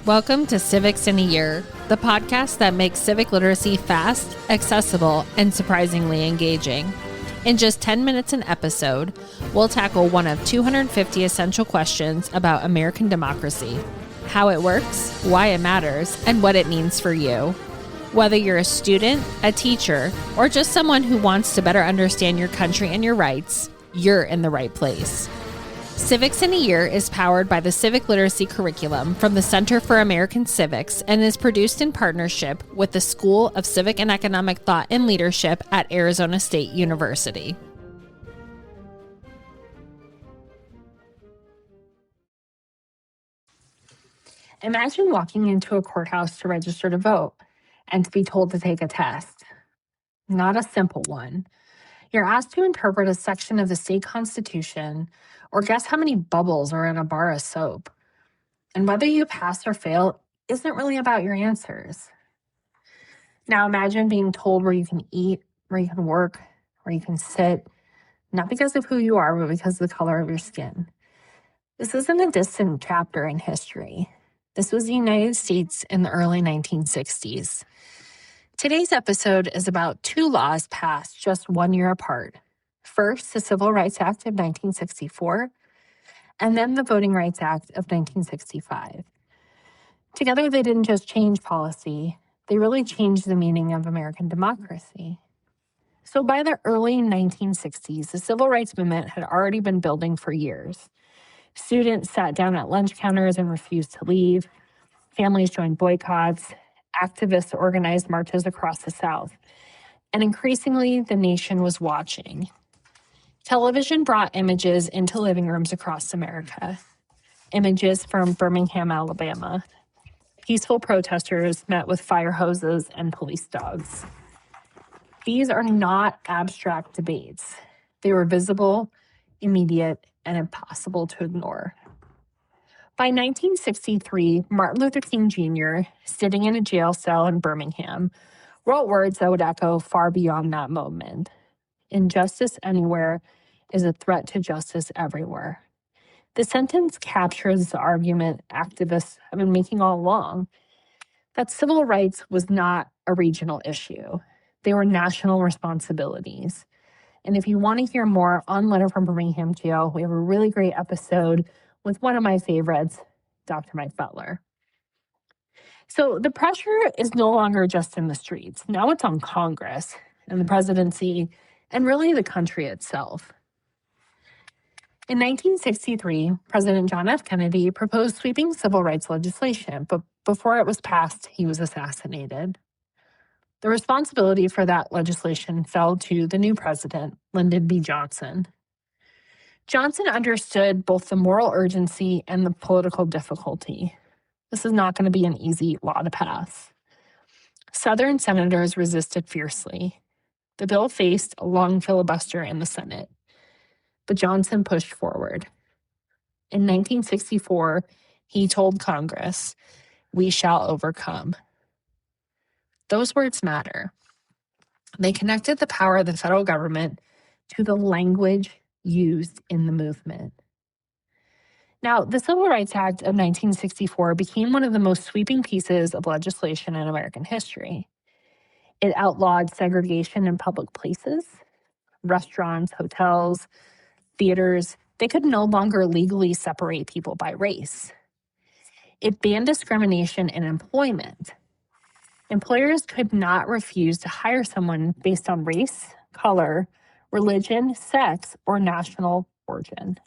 Welcome to Civics in a Year, the podcast that makes civic literacy fast, accessible, and surprisingly engaging. In just 10 minutes an episode, we'll tackle one of 250 essential questions about American democracy, how it works, why it matters, and what it means for you. Whether you're a student, a teacher, or just someone who wants to better understand your country and your rights, you're in the right place. Civics in a Year is powered by the Civic Literacy Curriculum from the Center for American Civics and is produced in partnership with the School of Civic and Economic Thought and Leadership at Arizona State University. Imagine walking into a courthouse to register to vote and to be told to take a test. Not a simple one. You're asked to interpret a section of the state constitution or guess how many bubbles are in a bar of soap. And whether you pass or fail isn't really about your answers. Now imagine being told where you can eat, where you can work, where you can sit, not because of who you are, but because of the color of your skin. This isn't a distant chapter in history. This was the United States in the early 1960s. Today's episode is about two laws passed just 1 year apart. First, the Civil Rights Act of 1964, and then the Voting Rights Act of 1965. Together, they didn't just change policy, they really changed the meaning of American democracy. So by the early 1960s, the civil rights movement had already been building for years. Students sat down at lunch counters and refused to leave. Families joined boycotts. Activists organized marches across the South. And increasingly, the nation was watching. Television brought images into living rooms across America. Images from Birmingham, Alabama. Peaceful protesters met with fire hoses and police dogs. These are not abstract debates. They were visible, immediate, and impossible to ignore. By 1963, Martin Luther King Jr., sitting in a jail cell in Birmingham, wrote words that would echo far beyond that moment. Injustice anywhere is a threat to justice everywhere. The sentence captures the argument activists have been making all along, that civil rights was not a regional issue. They were national responsibilities. And if you want to hear more on Letter from Birmingham Jail, we have a really great episode with one of my favorites, Dr. Mike Butler. So the pressure is no longer just in the streets. Now it's on Congress and the presidency and really the country itself. In 1963, President John F. Kennedy proposed sweeping civil rights legislation, but before it was passed, he was assassinated. The responsibility for that legislation fell to the new president, Lyndon B. Johnson. Johnson understood both the moral urgency and the political difficulty. This is not going to be an easy law to pass. Southern senators resisted fiercely. The bill faced a long filibuster in the Senate, but Johnson pushed forward. In 1964, he told Congress, "We shall overcome." Those words matter. They connected the power of the federal government to the language used in the movement. Now, the Civil Rights Act of 1964 became one of the most sweeping pieces of legislation in American history. It outlawed segregation in public places, restaurants, hotels, theaters. They could no longer legally separate people by race. It banned discrimination in employment. Employers could not refuse to hire someone based on race, color, religion, sex, or national origin.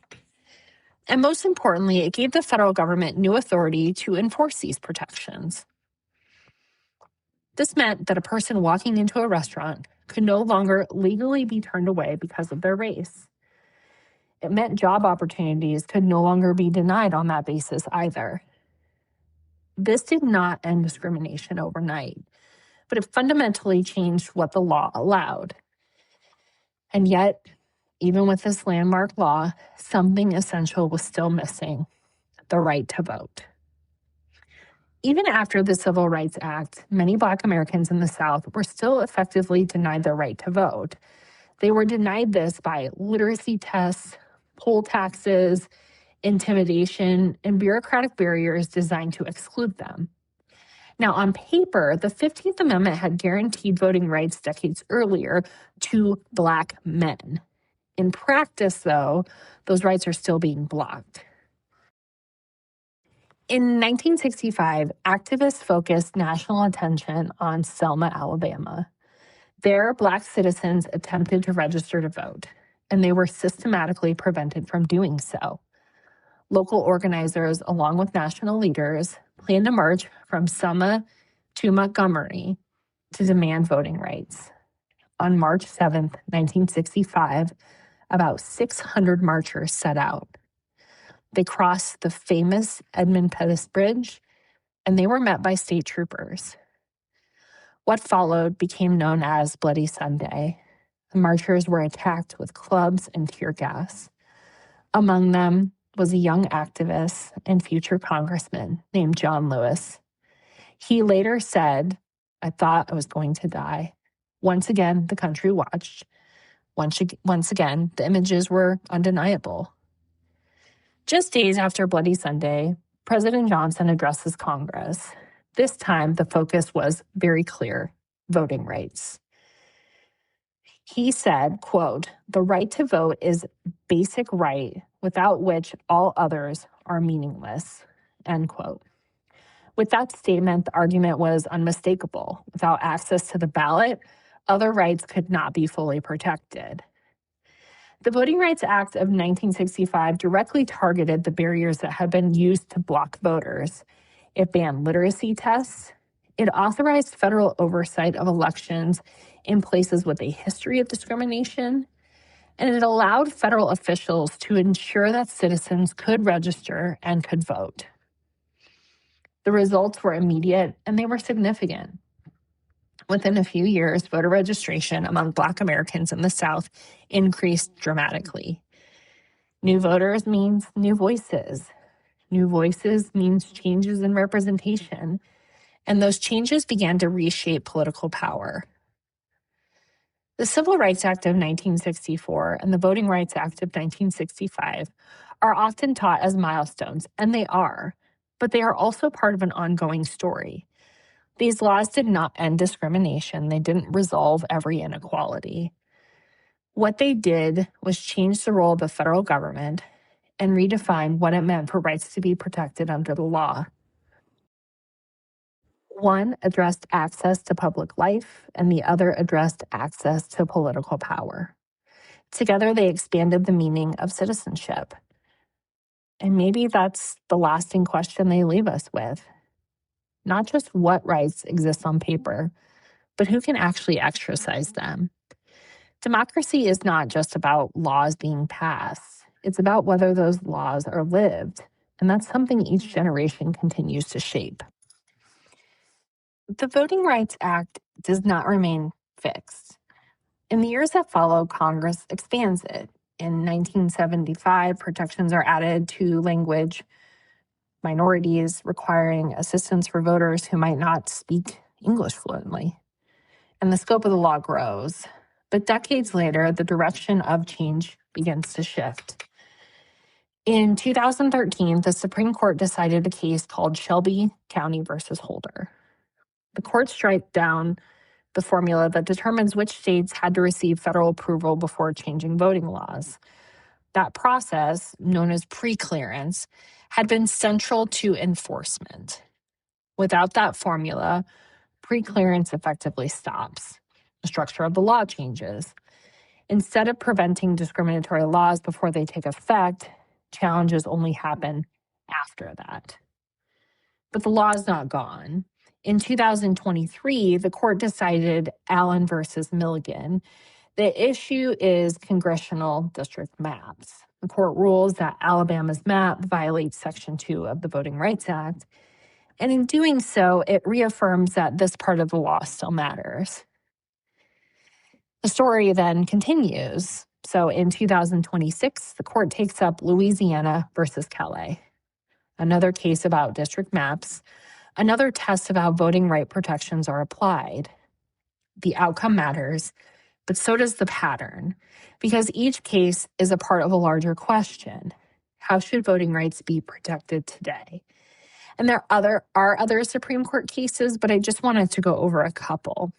And most importantly, it gave the federal government new authority to enforce these protections. This meant that a person walking into a restaurant could no longer legally be turned away because of their race. It meant job opportunities could no longer be denied on that basis either. This did not end discrimination overnight, but it fundamentally changed what the law allowed. And yet, even with this landmark law, something essential was still missing: the right to vote. Even after the Civil Rights Act, many Black Americans in the South were still effectively denied their right to vote. They were denied this by literacy tests, poll taxes, intimidation, and bureaucratic barriers designed to exclude them. Now, on paper, the 15th Amendment had guaranteed voting rights decades earlier to Black men. In practice, though, those rights are still being blocked. In 1965, activists focused national attention on Selma, Alabama. There, Black citizens attempted to register to vote, and they were systematically prevented from doing so. Local organizers, along with national leaders, planned a march from Selma to Montgomery to demand voting rights. On March 7th, 1965, about 600 marchers set out. They crossed the famous Edmund Pettus Bridge, and they were met by state troopers. What followed became known as Bloody Sunday. The marchers were attacked with clubs and tear gas. Among them was a young activist and future congressman named John Lewis. He later said, "I thought I was going to die." Once again, the country watched. Once again, the images were undeniable. Just days after Bloody Sunday, President Johnson addresses Congress. This time, the focus was very clear: voting rights. He said, quote, "The right to vote is basic right without which all others are meaningless," end quote. With that statement, the argument was unmistakable. Without access to the ballot, other rights could not be fully protected. The Voting Rights Act of 1965 directly targeted the barriers that had been used to block voters. It banned literacy tests. It authorized federal oversight of elections in places with a history of discrimination. And it allowed federal officials to ensure that citizens could register and could vote. The results were immediate and they were significant. Within a few years, voter registration among Black Americans in the South increased dramatically. New voters means new voices. New voices means changes in representation. And those changes began to reshape political power. The Civil Rights Act of 1964 and the Voting Rights Act of 1965 are often taught as milestones, and they are, but they are also part of an ongoing story. These laws did not end discrimination. They didn't resolve every inequality. What they did was change the role of the federal government and redefine what it meant for rights to be protected under the law. One addressed access to public life, and the other addressed access to political power. Together, they expanded the meaning of citizenship. And maybe that's the lasting question they leave us with. Not just what rights exist on paper, but who can actually exercise them. Democracy is not just about laws being passed. It's about whether those laws are lived. And that's something each generation continues to shape. The Voting Rights Act does not remain fixed. In the years that follow, Congress expands it. In 1975, protections are added to language minorities requiring assistance for voters who might not speak English fluently. And the scope of the law grows. But decades later, the direction of change begins to shift. In 2013, the Supreme Court decided a case called Shelby County versus Holder. The court struck down the formula that determines which states had to receive federal approval before changing voting laws. That process, known as preclearance, had been central to enforcement. Without that formula, preclearance effectively stops. The structure of the law changes. Instead of preventing discriminatory laws before they take effect, challenges only happen after that. But the law is not gone. In 2023, the court decided Allen versus Milligan. The issue is congressional district maps. The court rules that Alabama's map violates Section 2 of the Voting Rights Act. And in doing so, it reaffirms that this part of the law still matters. The story then continues. So in 2026, the court takes up Louisiana versus Calais, another case about district maps, another test of how voting right protections are applied. The outcome matters, but so does the pattern, because each case is a part of a larger question. How should voting rights be protected today? And there are other Supreme Court cases, but I just wanted to go over a couple.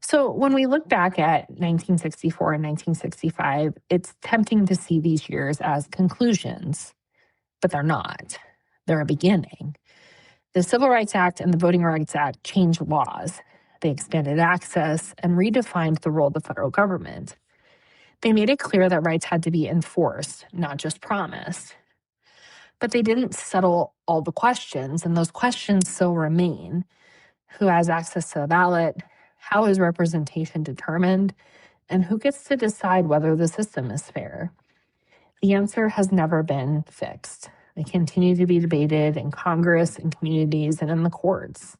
So when we look back at 1964 and 1965, it's tempting to see these years as conclusions, but they're not. They're a beginning. The Civil Rights Act and the Voting Rights Act changed laws. They expanded access and redefined the role of the federal government. They made it clear that rights had to be enforced, not just promised. But they didn't settle all the questions, and those questions still remain. Who has access to the ballot? How is representation determined? And who gets to decide whether the system is fair? The answer has never been fixed. They continue to be debated in Congress, in communities, and in the courts.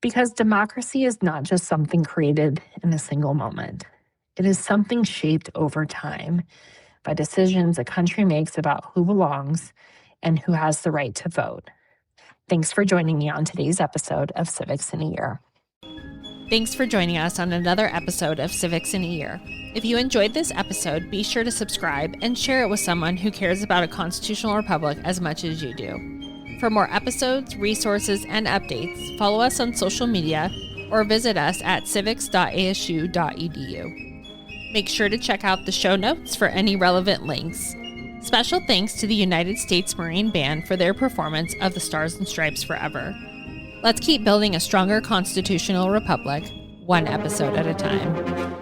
Because democracy is not just something created in a single moment. It is something shaped over time by decisions a country makes about who belongs and who has the right to vote. Thanks for joining me on today's episode of Civics in a Year. Thanks for joining us on another episode of Civics in a Year. If you enjoyed this episode, be sure to subscribe and share it with someone who cares about a constitutional republic as much as you do. For more episodes, resources, and updates, follow us on social media or visit us at civics.asu.edu. Make sure to check out the show notes for any relevant links. Special thanks to the United States Marine Band for their performance of the Stars and Stripes Forever. Let's keep building a stronger constitutional republic, one episode at a time.